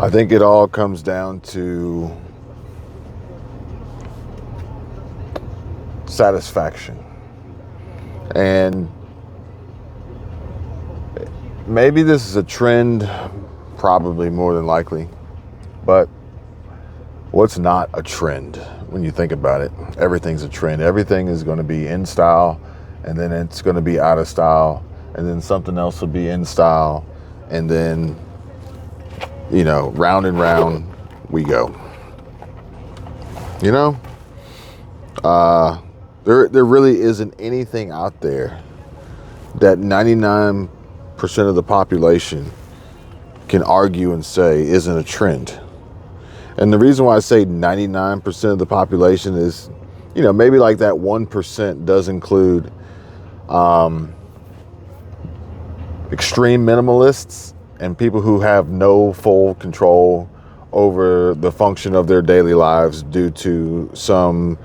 I think it all comes down to satisfaction. And maybe this is a trend, probably more than likely, but what's not a trend when you think about it? Everything's a trend. Everything is going to be in style, and then it's going to be out of style, and then something else will be in style, and then, round and round we go. There really isn't anything out there that 99% of the population can argue and say isn't a trend. And the reason why I say 99% of the population is, maybe like that 1% does include extreme minimalists and people who have no full control over the function of their daily lives due to some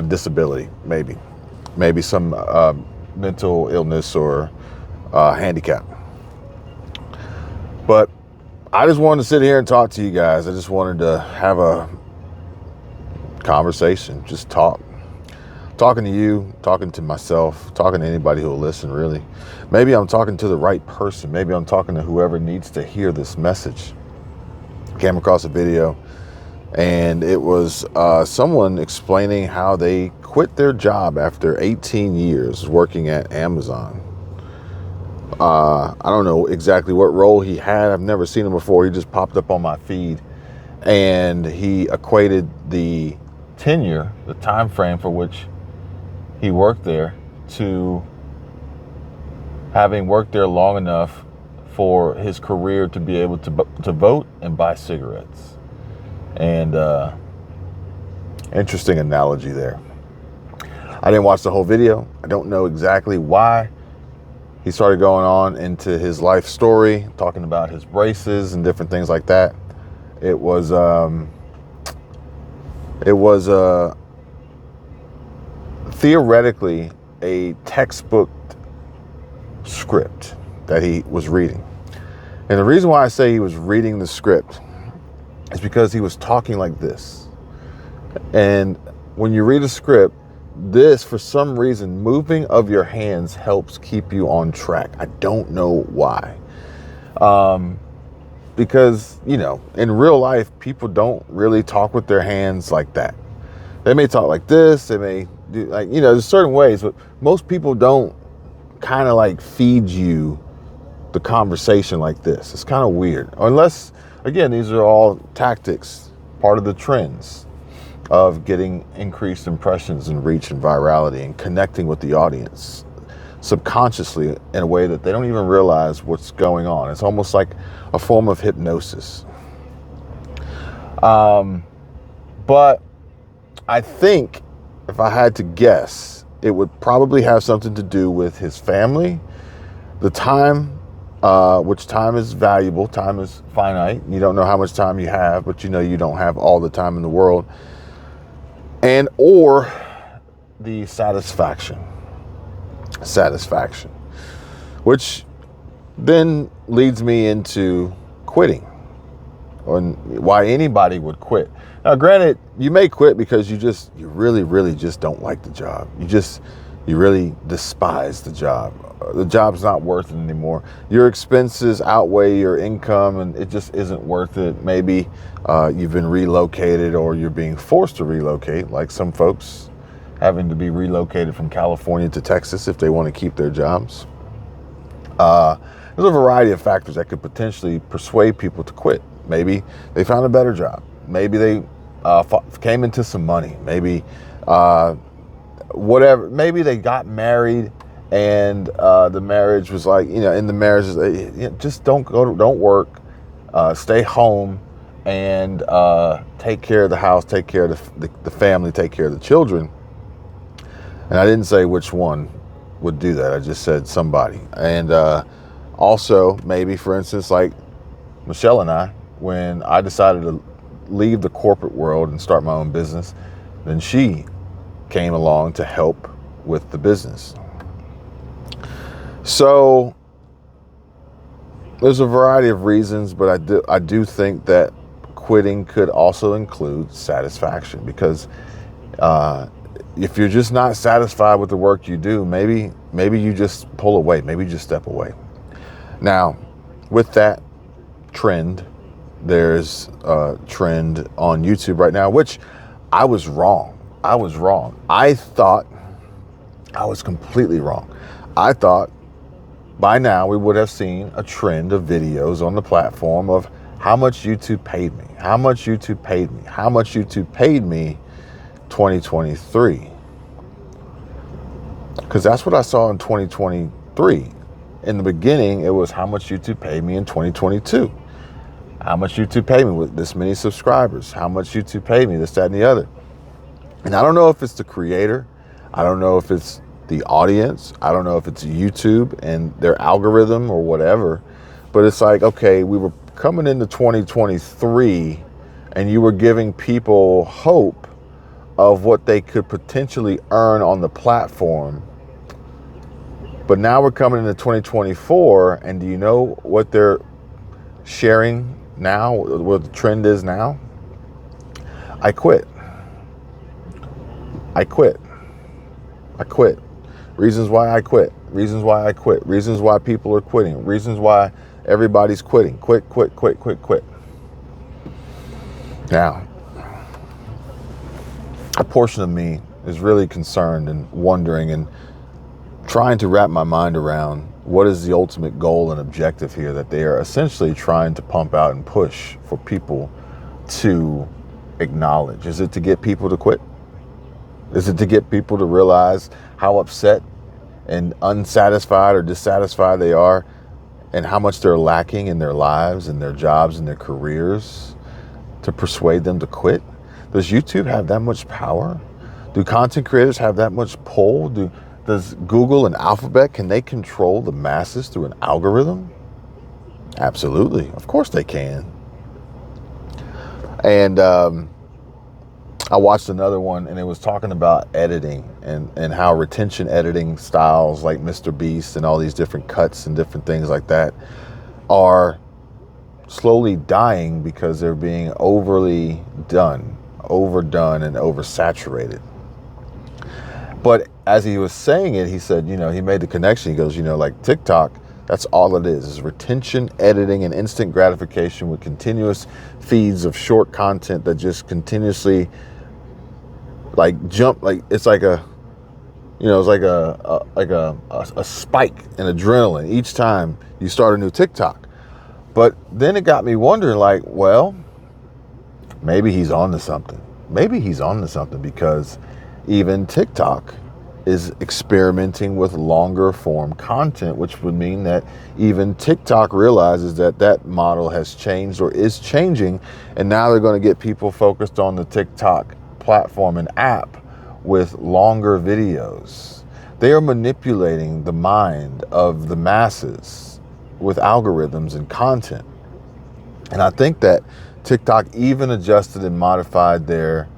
disability, maybe some mental illness or handicap. But I just wanted to sit here and talk to you guys. I just wanted to have a conversation, just talking to you, talking to myself, talking to anybody who will listen, really. Maybe I'm talking to the right person. Maybe I'm talking to whoever needs to hear this message. Came across a video, and it was someone explaining how they quit their job after 18 years working at Amazon. I don't know exactly what role he had. I've never seen him before. He just popped up on my feed, and he equated the tenure, the time frame for which he worked there, to having worked there long enough for his career to be able to vote and buy cigarettes. And interesting analogy there. I didn't watch the whole video. I don't know exactly why he started going on into his life story, talking about his braces and different things like that. It was theoretically a textbook script that he was reading. And the reason why I say he was reading the script is because he was talking like this. And when you read a script, this, for some reason, moving of your hands helps keep you on track. I don't know why. Because, in real life, people don't really talk with their hands like that. They may talk like this. They may do there's certain ways, but most people don't kind of like feed you the conversation like this. It's kind of weird. Unless, again, these are all tactics, part of the trends of getting increased impressions and reach and virality and connecting with the audience subconsciously in a way that they don't even realize what's going on. It's almost like a form of hypnosis. But I think if I had to guess, it would probably have something to do with his family, the time, which time is valuable, time is finite. You don't know how much time you have, but you don't have all the time in the world. And or the satisfaction, which then leads me into quitting, or why anybody would quit. Now, granted, you may quit because you really, really just don't like the job. You really despise the job. The job's not worth it anymore. Your expenses outweigh your income, and it just isn't worth it. Maybe you've been relocated, or you're being forced to relocate, like some folks having to be relocated from California to Texas if they want to keep their jobs. There's a variety of factors that could potentially persuade people to quit. Maybe they found a better job. Maybe they came into some money. Maybe whatever. Maybe they got married, and the marriage was like, in the marriage, just don't work, stay home, and take care of the house, take care of the family, take care of the children. And I didn't say which one would do that. I just said somebody. And also, maybe, for instance, like Michelle and I, when I decided to leave the corporate world and start my own business, then she came along to help with the business. So There's a variety of reasons, but I do think that quitting could also include satisfaction, because if you're just not satisfied with the work you do, maybe you just pull away, maybe you just step away. Now, with that trend, there's a trend on YouTube right now, which I was wrong. I thought I was completely wrong. I thought by now we would have seen a trend of videos on the platform of how much YouTube paid me, how much YouTube paid me, how much YouTube paid me 2023. Because that's what I saw in 2023. In the beginning, it was how much YouTube paid me in 2022. How much YouTube paid me with this many subscribers. How much YouTube paid me, this, that, and the other. And I don't know if it's the creator. I don't know if it's the audience. I don't know if it's YouTube and their algorithm or whatever. But it's like, okay, we were coming into 2023 and you were giving people hope of what they could potentially earn on the platform. But now we're coming into 2024, and do you know what they're sharing now, what the trend is now? I quit. Reasons why I quit. Reasons why people are quitting. Reasons why everybody's quitting. Quit. Now, a portion of me is really concerned and wondering and trying to wrap my mind around what is the ultimate goal and objective here that they are essentially trying to pump out and push for people to acknowledge. Is it to get people to quit? Is it to get people to realize how upset and unsatisfied or dissatisfied they are and how much they're lacking in their lives and their jobs and their careers to persuade them to quit? Does YouTube have that much power? Do content creators have that much pull? Does Google and Alphabet, can they control the masses through an algorithm? Absolutely. Of course they can. And I watched another one, and it was talking about editing and how retention editing styles like Mr. Beast and all these different cuts and different things like that are slowly dying because they're being overdone and oversaturated. But as he was saying it, he said, he made the connection. He goes, like TikTok, that's all it is retention, editing, and instant gratification with continuous feeds of short content that just continuously jump. It's like a spike in adrenaline each time you start a new TikTok. But then it got me wondering, well, maybe he's on to something. Because even TikTok is experimenting with longer form content, which would mean that even TikTok realizes that model has changed or is changing. And now they're going to get people focused on the TikTok platform and app with longer videos. They are manipulating the mind of the masses with algorithms and content. And I think that TikTok even adjusted and modified their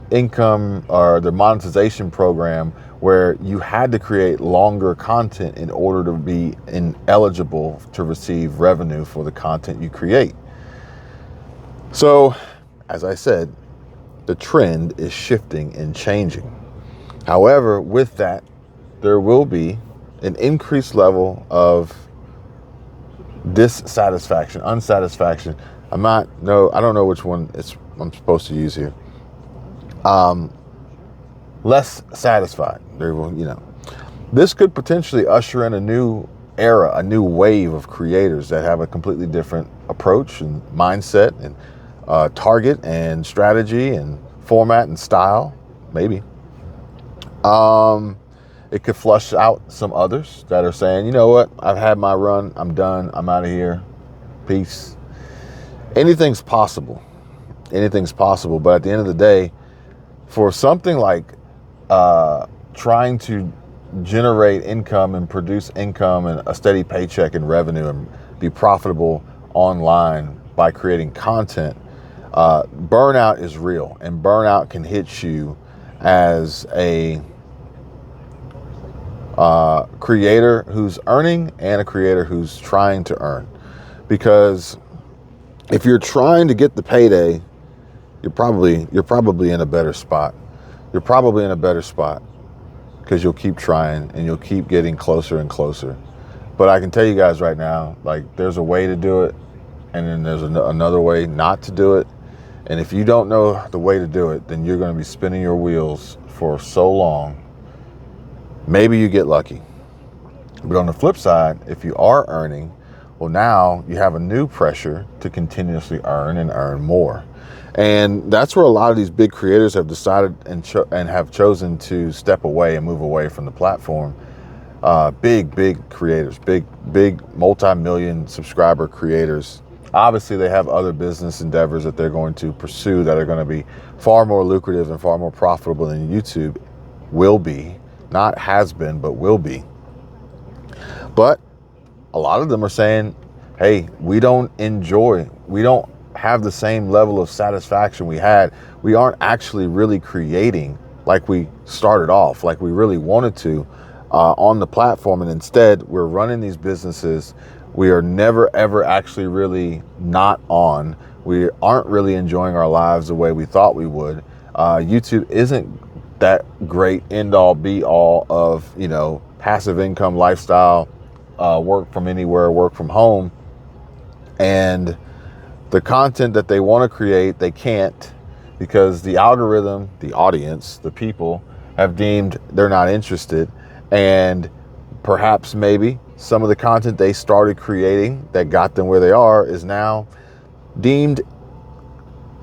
income or their monetization program where you had to create longer content in order to be eligible to receive revenue for the content you create. So, as I said, the trend is shifting and changing. However, with that, there will be an increased level of dissatisfaction, unsatisfaction. I don't know which one I'm supposed to use here. Less satisfied. This could potentially usher in a new era, a new wave of creators that have a completely different approach and mindset and target and strategy and format and style. Maybe. It could flush out some others that are saying, you know what, I've had my run, I'm done, I'm out of here, peace. Anything's possible, but at the end of the day, for something like trying to generate income and produce income and a steady paycheck and revenue and be profitable online by creating content, burnout is real, and burnout can hit you as a creator who's earning and a creator who's trying to earn. because if you're trying to get the payday, you're probably in a better spot. You're probably in a better spot because you'll keep trying and you'll keep getting closer and closer. But I can tell you guys right now, like, there's a way to do it, and then there's another way not to do it. And if you don't know the way to do it, then you're going to be spinning your wheels for so long. Maybe you get lucky. But on the flip side, if you are earning, well, now you have a new pressure to continuously earn and earn more. And that's where a lot of these big creators have decided and have chosen to step away and move away from the platform. Big creators, big multi-million subscriber creators. Obviously, they have other business endeavors that they're going to pursue that are going to be far more lucrative and far more profitable than YouTube will be. Not has been, but will be. But a lot of them are saying, hey, we don't have the same level of satisfaction we had. We aren't actually really creating like we started off, like we really wanted to on the platform. And instead, we're running these businesses. We are never, ever actually really not on. We aren't really enjoying our lives the way we thought we would. YouTube isn't that great end all be all of, passive income lifestyle, work from anywhere, work from home. And the content that they want to create, they can't, because the algorithm, the audience, the people have deemed they're not interested. And perhaps maybe some of the content they started creating that got them where they are is now deemed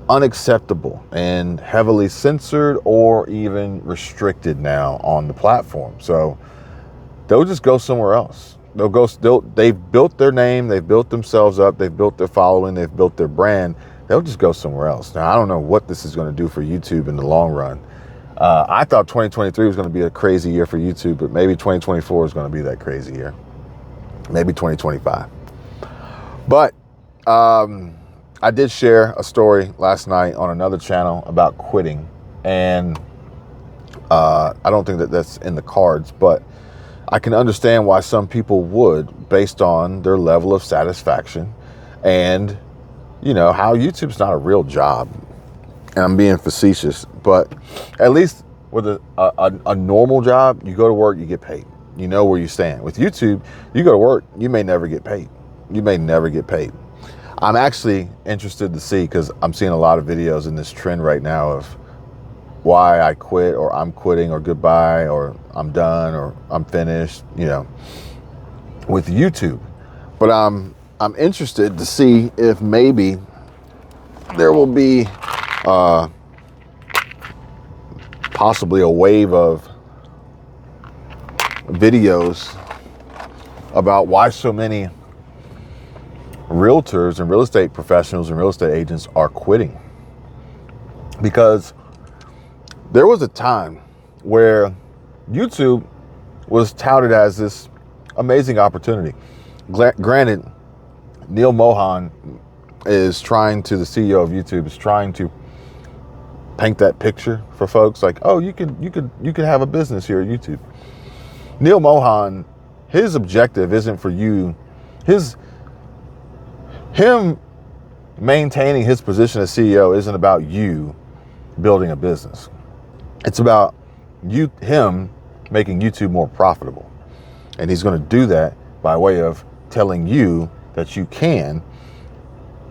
unacceptable and heavily censored or even restricted now on the platform. So they'll just go somewhere else. They've built their name, they've built themselves up, they've built their following, they've built their brand. They'll just go somewhere else. Now, I don't know what this is going to do for YouTube in the long run. I thought 2023 was going to be a crazy year for YouTube, but maybe 2024 is going to be that crazy year. Maybe 2025. But I did share a story last night on another channel about quitting. And I don't think that that's in the cards, but I can understand why some people would, based on their level of satisfaction and, how YouTube's not a real job. And I'm being facetious, but at least with a normal job, you go to work, you get paid. You know where you stand. With YouTube, you go to work, you may never get paid. You may never get paid. I'm actually interested to see, because I'm seeing a lot of videos in this trend right now of why I quit, or I'm quitting, or goodbye, or I'm done, or I'm finished, with YouTube. But I'm interested to see if maybe there will be possibly a wave of videos about why so many realtors and real estate professionals and real estate agents are quitting. Because there was a time where YouTube was touted as this amazing opportunity. Granted, Neil Mohan the CEO of YouTube is trying to paint that picture for folks like, oh, you could have a business here at YouTube. Neil Mohan, his objective isn't for you. Him maintaining his position as CEO isn't about you building a business. It's about him making YouTube more profitable. And he's going to do that by way of telling you that you can,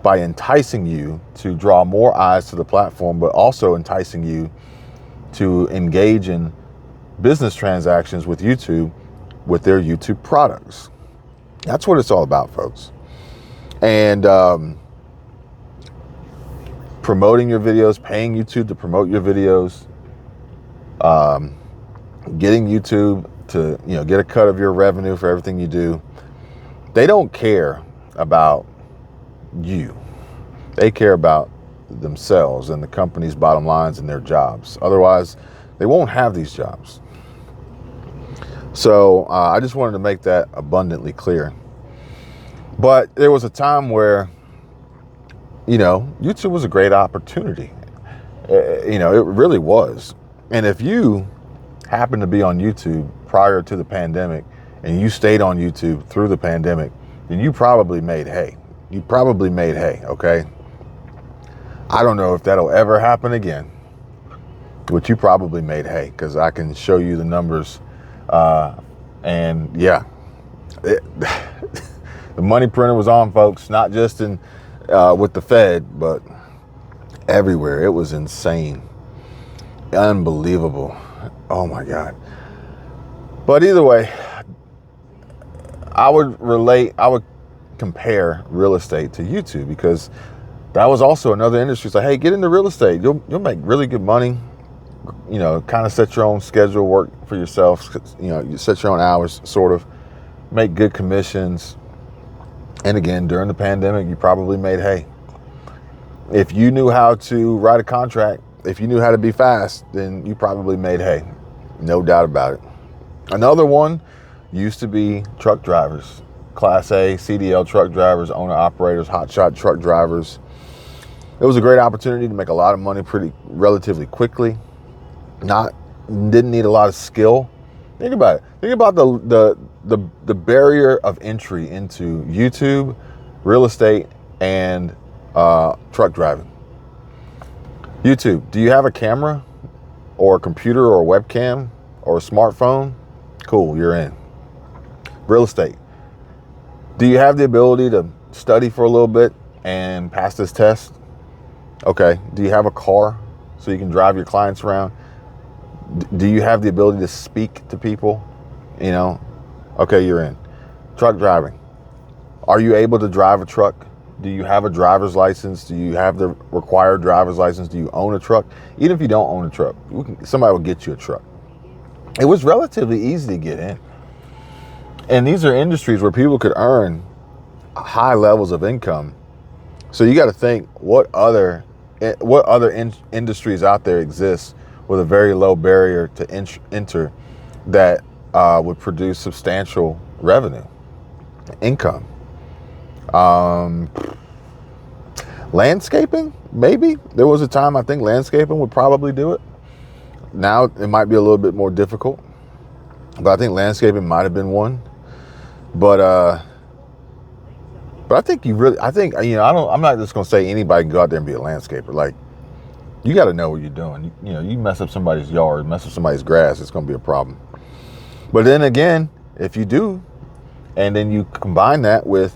by enticing you to draw more eyes to the platform, but also enticing you to engage in business transactions with YouTube, with their YouTube products. That's what it's all about, folks. And promoting your videos, paying YouTube to promote your videos, getting YouTube to get a cut of your revenue for everything you do. They don't care about you. They care about themselves and the company's bottom lines and their jobs. Otherwise, they won't have these jobs. So I just wanted to make that abundantly clear. But there was a time where, YouTube was a great opportunity. It really was. And if you happened to be on YouTube prior to the pandemic and you stayed on YouTube through the pandemic, then you probably made hay. You probably made hay, okay? I don't know if that'll ever happen again, but you probably made hay, because I can show you the numbers. And yeah, the money printer was on, folks, not just in with the Fed, but everywhere. It was insane. Unbelievable. Oh my God. But either way, I would compare real estate to YouTube, because that was also another industry. It's like, hey, get into real estate. You'll make really good money. You know, kind of set your own schedule, work for yourself. You know, you set your own hours, sort of make good commissions. And again, during the pandemic, you probably made hay. If you knew how to write a contract, if you knew how to be fast, then you probably made hay. No doubt about it. Another one used to be truck drivers. Class A, CDL truck drivers, owner-operators, hotshot truck drivers. It was a great opportunity to make a lot of money relatively quickly. Didn't need a lot of skill. Think about it. Think about the barrier of entry into YouTube, real estate, and truck driving. YouTube, do you have a camera or a computer or a webcam or a smartphone? Cool, you're in. Real estate, do you have the ability to study for a little bit and pass this test? Okay. Do you have a car so you can drive your clients around? Do you have the ability to speak to people? You know, okay, you're in. Truck driving. Are you able to drive a truck? Do you have a driver's license? Do you have the required driver's license? Do you own a truck? Even if you don't own a truck, somebody will get you a truck. It was relatively easy to get in. And these are industries where people could earn high levels of income. So you got to think, what other industries out there exist with a very low barrier to enter that would produce substantial revenue, income. Landscaping, maybe. There was a time I think landscaping would probably do it. Now it might be a little bit more difficult, but I think landscaping might have been one. But I think I'm not just gonna say anybody can go out there and be a landscaper. Like, you got to know what you're doing. You mess up somebody's yard, mess up somebody's grass, it's gonna be a problem. But then again, if you do, and then you combine that with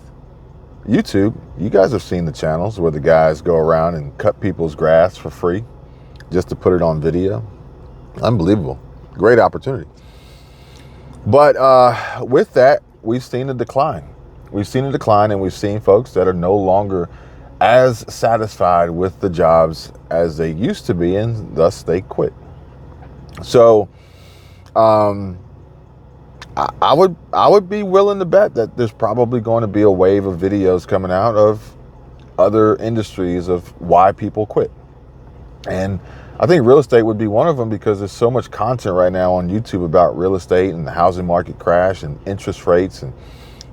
YouTube, you guys have seen the channels where the guys go around and cut people's grass for free just to put it on video. Unbelievable. Great opportunity. But with that, we've seen a decline. We've seen a decline, and we've seen folks that are no longer as satisfied with the jobs as they used to be, and thus they quit. So I would be willing to bet that there's probably going to be a wave of videos coming out of other industries of why people quit. And I think real estate would be one of them, because there's so much content right now on YouTube about real estate and the housing market crash and interest rates and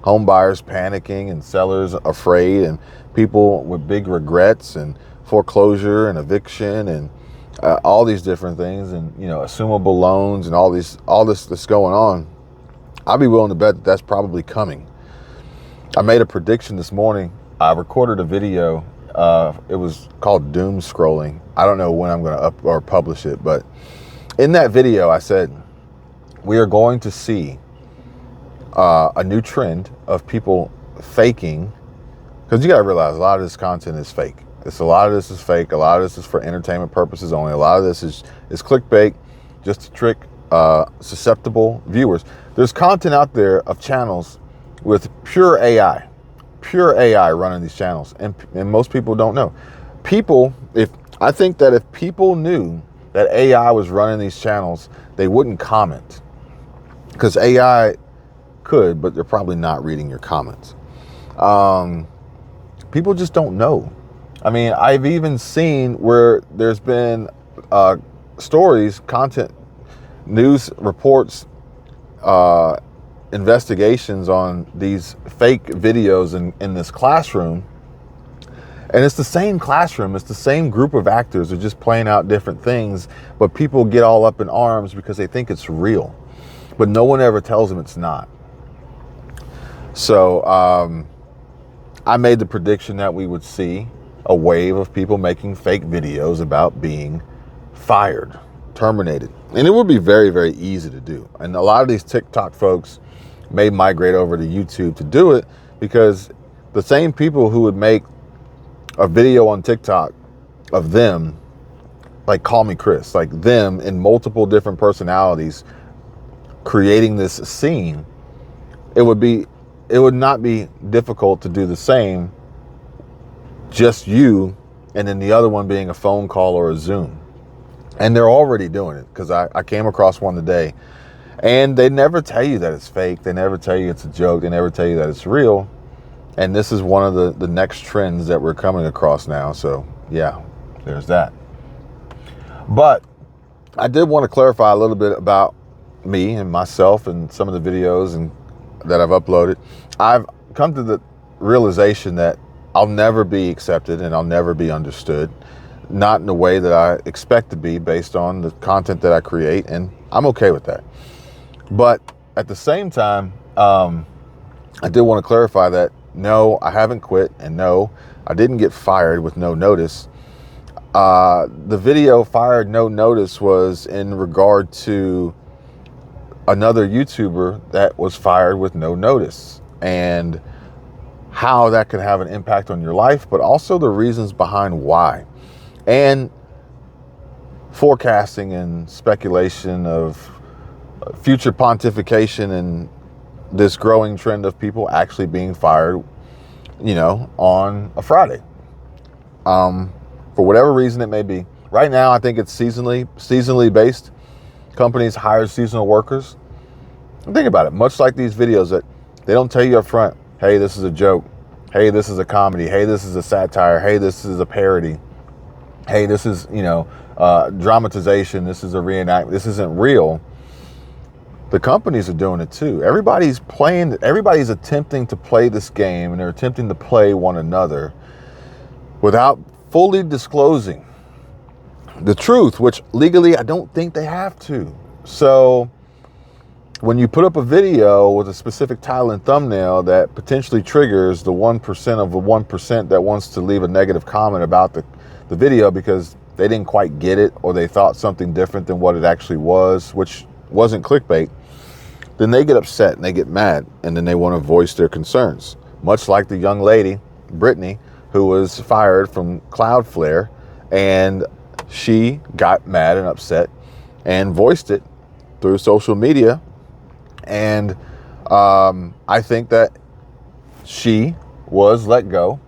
home buyers panicking and sellers afraid and people with big regrets and foreclosure and eviction and all these different things, and assumable loans and all this that's going on. I'd be willing to bet that that's probably coming. I made a prediction this morning. I recorded a video. It was called Doom Scrolling. I don't know when I'm going to publish it, but in that video, I said we are going to see a new trend of people faking, because you got to realize a lot of this content is fake. A lot of this is fake. A lot of this is for entertainment purposes only. A lot of this is clickbait, just to trick susceptible viewers. There's content out there of channels with pure AI running these channels, and most people don't know. I think that if people knew that AI was running these channels, they wouldn't comment, because AI could, but they're probably not reading your comments. People just don't know. I mean, I've even seen where there's been stories, content, news reports, investigations on these fake videos in this classroom. And it's the same classroom. It's the same group of actors. They're just playing out different things. But people get all up in arms because they think it's real. But no one ever tells them it's not. So I made the prediction that we would see a wave of people making fake videos about being fired, terminated. And it would be very, very easy to do. And a lot of these TikTok folks may migrate over to YouTube to do it, because the same people who would make a video on TikTok of them, like Call Me Chris, like them in multiple different personalities creating this scene, it would not be difficult to do the same, just you, and then the other one being a phone call or a Zoom. And they're already doing it, because I came across one today, and they never tell you that it's fake. They never tell you it's a joke. They never tell you that it's real. And this is one of the next trends that we're coming across now. So yeah, there's that. But I did want to clarify a little bit about me and myself and some of the videos that I've uploaded. I've come to the realization that I'll never be accepted and I'll never be understood, not in the way that I expect to be based on the content that I create, and I'm okay with that. But at the same time, I did want to clarify that no, I haven't quit, and no, I didn't get fired with no notice. The video Fired No Notice was in regard to another YouTuber that was fired with no notice, and how that could have an impact on your life, but also the reasons behind why, and forecasting and speculation of future pontification and this growing trend of people actually being fired, on a Friday. For whatever reason it may be. Right now, I think it's seasonally based. Companies hire seasonal workers. And think about it, much like these videos that they don't tell you up front, hey, this is a joke. Hey, this is a comedy. Hey, this is a satire. Hey, this is a parody. Hey, this is, dramatization. This is a reenactment. This isn't real. The companies are doing it too. Everybody's attempting to play this game, and they're attempting to play one another without fully disclosing the truth, which legally I don't think they have to. So when you put up a video with a specific title and thumbnail that potentially triggers the 1% of the 1% that wants to leave a negative comment about the video because they didn't quite get it, or they thought something different than what it actually was, which wasn't clickbait, then they get upset and they get mad, and then they want to voice their concerns. Much like the young lady, Brittany, who was fired from Cloudflare, and she got mad and upset and voiced it through social media. And I think that she was let go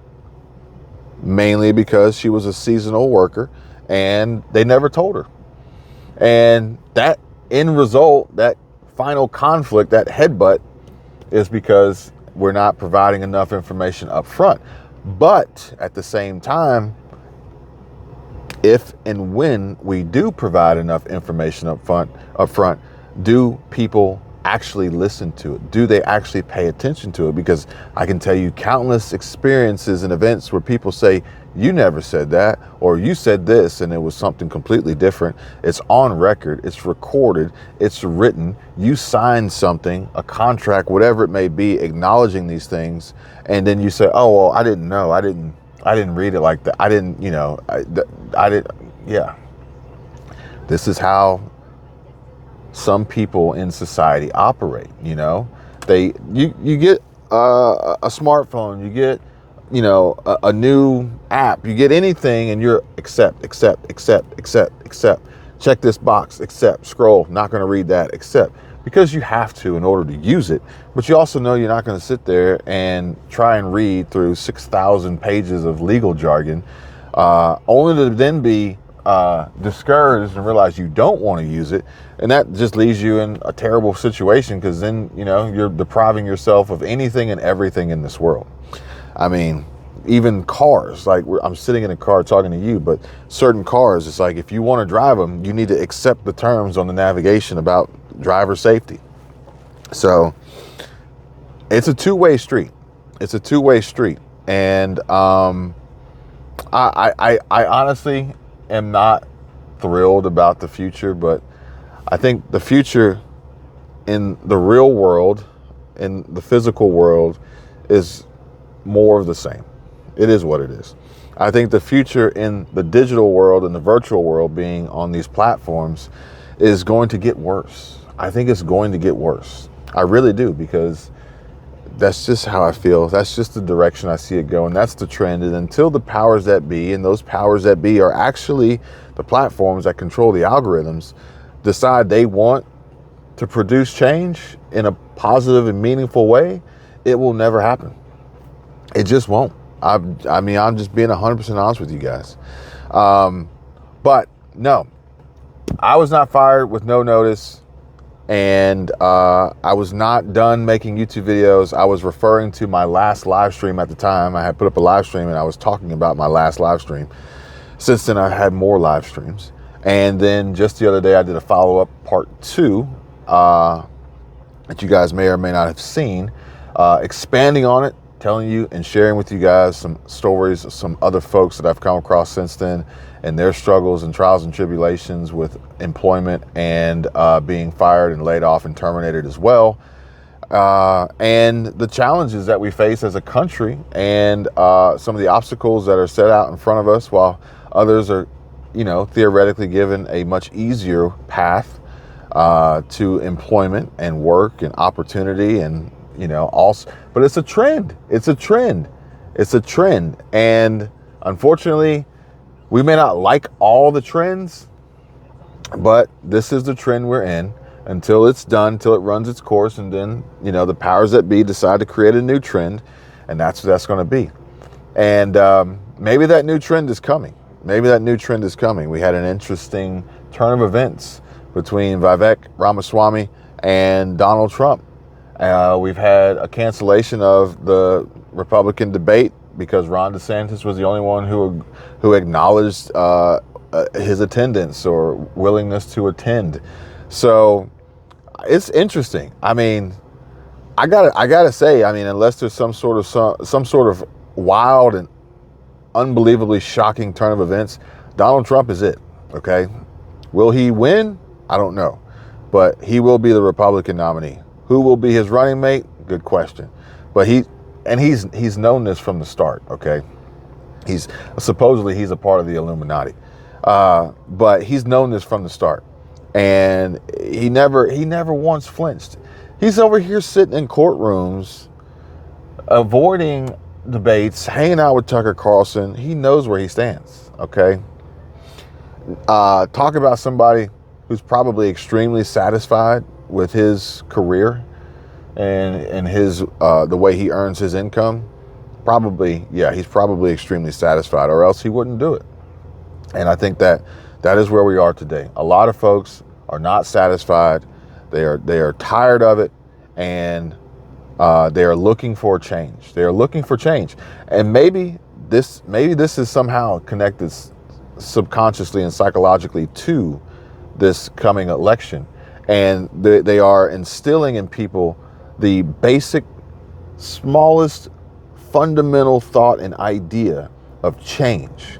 mainly because she was a seasonal worker and they never told her. And that end result, that final conflict, that headbutt, is because we're not providing enough information up front. But at the same time, if and when we do provide enough information up front, do people actually listen to it? Do they actually pay attention to it? Because I can tell you countless experiences and events where people say, you never said that, or you said this and it was something completely different. It's on record, it's recorded, it's written, you signed something, a contract, whatever it may be, acknowledging these things, and then you say, oh, well, I didn't know, I didn't read it like that, I didn't, yeah. This is how some people in society operate. You get a smartphone, you get a new app, you get anything, and you're accept, check this box, accept, scroll, not going to read that, accept, because you have to in order to use it. But you also know you're not going to sit there and try and read through 6,000 pages of legal jargon, only to then be discouraged and realize you don't want to use it, and that just leaves you in a terrible situation, because then you're depriving yourself of anything and everything in this world. I mean, even cars, like I'm sitting in a car talking to you, but certain cars, it's like if you want to drive them, you need to accept the terms on the navigation about driver safety. So it's a two-way street. And I honestly am not thrilled about the future, but I think the future in the real world, in the physical world, is more of the same. It is what it is. I think the future in the digital world and the virtual world, being on these platforms, is going to get worse. I think it's going to get worse. I really do, because that's just how I feel. That's just the direction I see it going. That's the trend. And until the powers that be, and those powers that be are actually the platforms that control the algorithms, decide they want to produce change in a positive and meaningful way, it will never happen. It just won't. I mean, I'm just being 100% honest with you guys. But no, I was not fired with no notice, and I was not done making YouTube videos. I was referring to my last live stream at the time. I had put up a live stream and I was talking about my last live stream. Since then, I've had more live streams. And then just the other day, I did a follow-up part 2 that you guys may or may not have seen, expanding on it, telling you and sharing with you guys some stories of some other folks that I've come across since then, and their struggles and trials and tribulations with employment and being fired and laid off and terminated as well. And the challenges that we face as a country, and some of the obstacles that are set out in front of us, while others are, you know, theoretically given a much easier path to employment and work and opportunity, and you know, also, but it's a trend. It's a trend. It's a trend. And unfortunately, we may not like all the trends, but this is the trend we're in until it's done, until it runs its course. And then, you know, the powers that be decide to create a new trend, and that's what that's going to be. And maybe that new trend is coming. Maybe that new trend is coming. We had an interesting turn of events between Vivek Ramaswamy and Donald Trump. We've had a cancellation of the Republican debate because Ron DeSantis was the only one who acknowledged his attendance or willingness to attend. So it's interesting. I mean, I gotta say, I mean, unless there's some sort of wild and unbelievably shocking turn of events, Donald Trump is it. Okay, will he win? I don't know, but he will be the Republican nominee. Who will be his running mate? Good question. But he's known this from the start. Okay, he's supposedly a part of the Illuminati, but he's known this from the start, and he never once flinched. He's over here sitting in courtrooms, avoiding debates, hanging out with Tucker Carlson. He knows where he stands. Okay, talk about somebody who's probably extremely satisfied with his career and his the way he earns his income. Probably, yeah, he's probably extremely satisfied, or else he wouldn't do it. And I think that is where we are today. A lot of folks are not satisfied. They are tired of it, and they are looking for change. They are looking for change, and maybe this is somehow connected subconsciously and psychologically to this coming election. And they are instilling in people the basic, smallest, fundamental thought and idea of change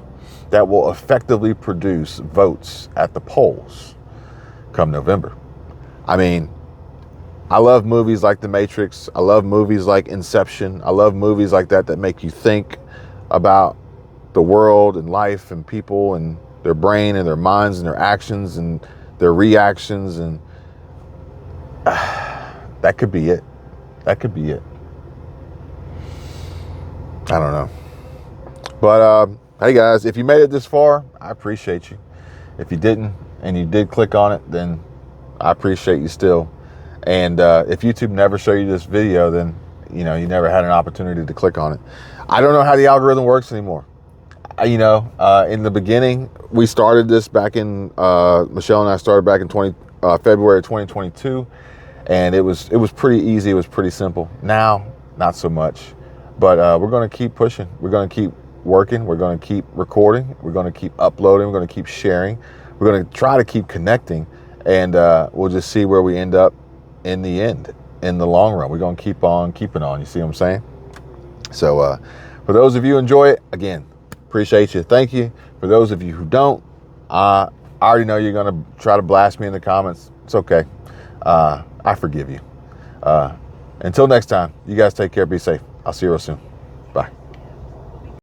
that will effectively produce votes at the polls come November. I mean, I love movies like The Matrix. I love movies like Inception. I love movies like that make you think about the world and life and people and their brain and their minds and their actions and their reactions, and that could be it. That could be it. I don't know. But hey guys, if you made it this far, I appreciate you. If you didn't and you did click on it, then I appreciate you still. And if YouTube never showed you this video, then you know you never had an opportunity to click on it. I don't know how the algorithm works anymore. In the beginning, we started this back in Michelle and I started back in February 2022, and it was pretty easy. It was pretty simple. Now, not so much, but we're going to keep pushing. We're going to keep working. We're going to keep recording. We're going to keep uploading. We're going to keep sharing. We're going to try to keep connecting, and we'll just see where we end up in the end, in the long run. We're going to keep on keeping on. You see what I'm saying? So for those of you who enjoy it, again, appreciate you. Thank you. For those of you who don't, I already know you're going to try to blast me in the comments. It's okay. I forgive you. Until next time, you guys take care. Be safe. I'll see you real soon.